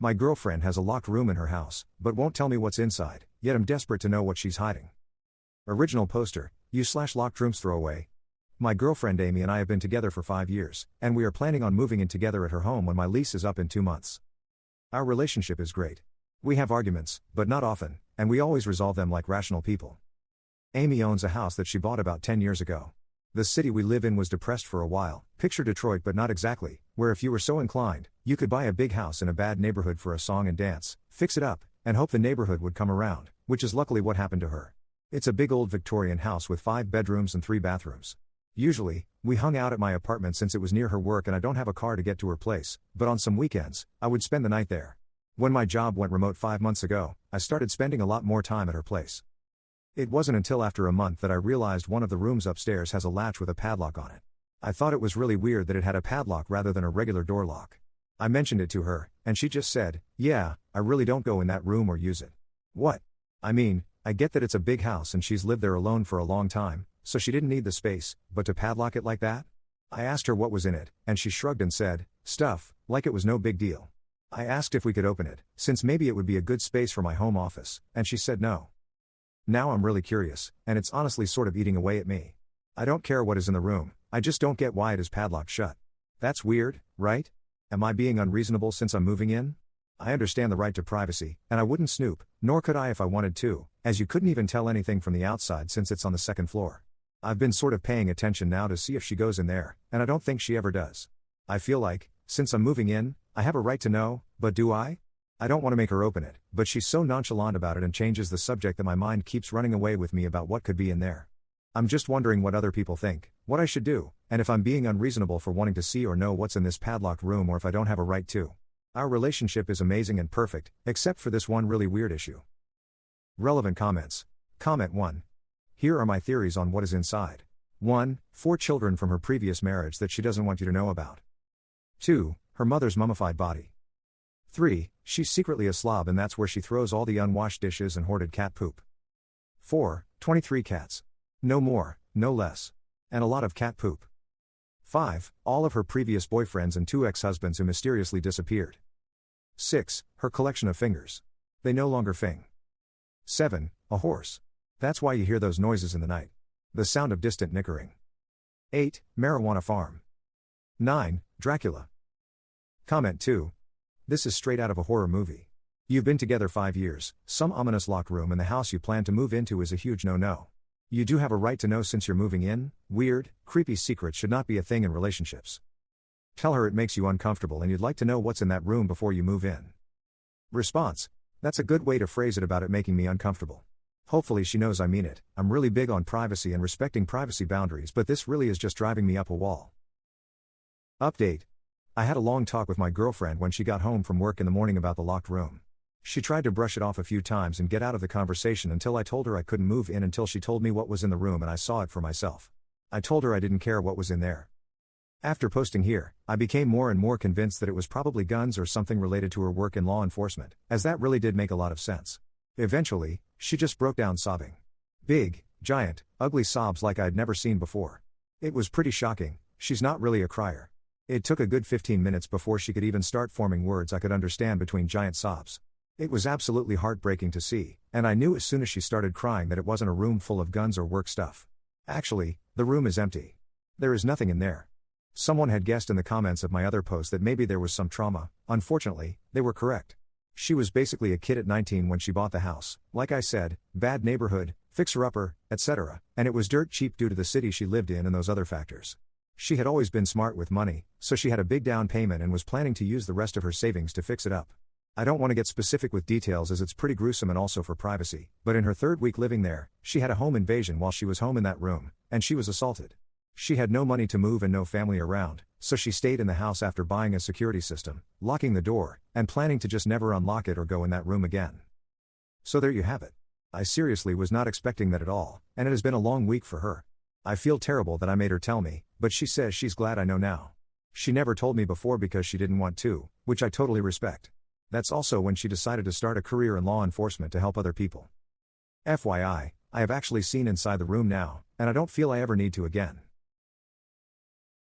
My girlfriend has a locked room in her house, but won't tell me what's inside, yet I'm desperate to know what she's hiding. Original poster, u/locked rooms throwaway. My girlfriend Amy and I have been together for 5 years, and we are planning on moving in together at her home when my lease is up in 2 months. Our relationship is great. We have arguments, but not often, and we always resolve them like rational people. Amy owns a house that she bought about 10 years ago. The city we live in was depressed for a while, picture Detroit but not exactly, where if you were so inclined, you could buy a big house in a bad neighborhood for a song and dance, fix it up, and hope the neighborhood would come around, which is luckily what happened to her. It's a big old Victorian house with 5 bedrooms and 3 bathrooms. Usually, we hung out at my apartment since it was near her work and I don't have a car to get to her place, but on some weekends, I would spend the night there. When my job went remote 5 months ago, I started spending a lot more time at her place. It wasn't until after a month that I realized one of the rooms upstairs has a latch with a padlock on it. I thought it was really weird that it had a padlock rather than a regular door lock. I mentioned it to her, and she just said, "Yeah, I really don't go in that room or use it." What? I mean, I get that it's a big house and she's lived there alone for a long time, so she didn't need the space, but to padlock it like that? I asked her what was in it, and she shrugged and said, "Stuff," like it was no big deal. I asked if we could open it, since maybe it would be a good space for my home office, and she said no. Now I'm really curious, and it's honestly sort of eating away at me. I don't care what is in the room, I just don't get why it is padlocked shut. That's weird, right? Am I being unreasonable since I'm moving in? I understand the right to privacy, and I wouldn't snoop, nor could I if I wanted to, as you couldn't even tell anything from the outside since it's on the second floor. I've been sort of paying attention now to see if she goes in there, and I don't think she ever does. I feel like, since I'm moving in, I have a right to know, but do I? I don't want to make her open it, but she's so nonchalant about it and changes the subject that my mind keeps running away with me about what could be in there. I'm just wondering what other people think, what I should do, and if I'm being unreasonable for wanting to see or know what's in this padlocked room or if I don't have a right to. Our relationship is amazing and perfect, except for this one really weird issue. Relevant comments. Comment 1. Here are my theories on what is inside. 1. 4 children from her previous marriage that she doesn't want you to know about. 2. Her mother's mummified body. 3. She's secretly a slob and that's where she throws all the unwashed dishes and hoarded cat poop. 4. 23 cats. No more, no less. And a lot of cat poop. 5. All of her previous boyfriends and 2 ex-husbands who mysteriously disappeared. 6. Her collection of fingers. They no longer fing. 7. A horse. That's why you hear those noises in the night. The sound of distant nickering. 8. Marijuana farm. 9. Dracula. Comment 2. This is straight out of a horror movie. You've been together 5 years, some ominous locked room in the house you plan to move into is a huge no-no. You do have a right to know since you're moving in, weird, creepy secrets should not be a thing in relationships. Tell her it makes you uncomfortable and you'd like to know what's in that room before you move in. Response. That's a good way to phrase it about it making me uncomfortable. Hopefully she knows I mean it. I'm really big on privacy and respecting privacy boundaries, but this really is just driving me up a wall. Update. I had a long talk with my girlfriend when she got home from work in the morning about the locked room. She tried to brush it off a few times and get out of the conversation until I told her I couldn't move in until she told me what was in the room and I saw it for myself. I told her I didn't care what was in there. After posting here, I became more and more convinced that it was probably guns or something related to her work in law enforcement, as that really did make a lot of sense. Eventually, she just broke down sobbing. Big, giant, ugly sobs like I'd never seen before. It was pretty shocking. She's not really a crier. It took a good 15 minutes before she could even start forming words I could understand between giant sobs. It was absolutely heartbreaking to see, and I knew as soon as she started crying that it wasn't a room full of guns or work stuff. Actually, the room is empty. There is nothing in there. Someone had guessed in the comments of my other post that maybe there was some trauma. Unfortunately, they were correct. She was basically a kid at 19 when she bought the house, like I said, bad neighborhood, fixer-upper, etc., and it was dirt cheap due to the city she lived in and those other factors. She had always been smart with money, so she had a big down payment and was planning to use the rest of her savings to fix it up. I don't want to get specific with details as it's pretty gruesome and also for privacy, but in her 3rd week living there, she had a home invasion while she was home in that room, and she was assaulted. She had no money to move and no family around, so she stayed in the house after buying a security system, locking the door, and planning to just never unlock it or go in that room again. So there you have it. I seriously was not expecting that at all, and it has been a long week for her. I feel terrible that I made her tell me, but she says she's glad I know now. She never told me before because she didn't want to, which I totally respect. That's also when she decided to start a career in law enforcement to help other people. FYI, I have actually seen inside the room now, and I don't feel I ever need to again.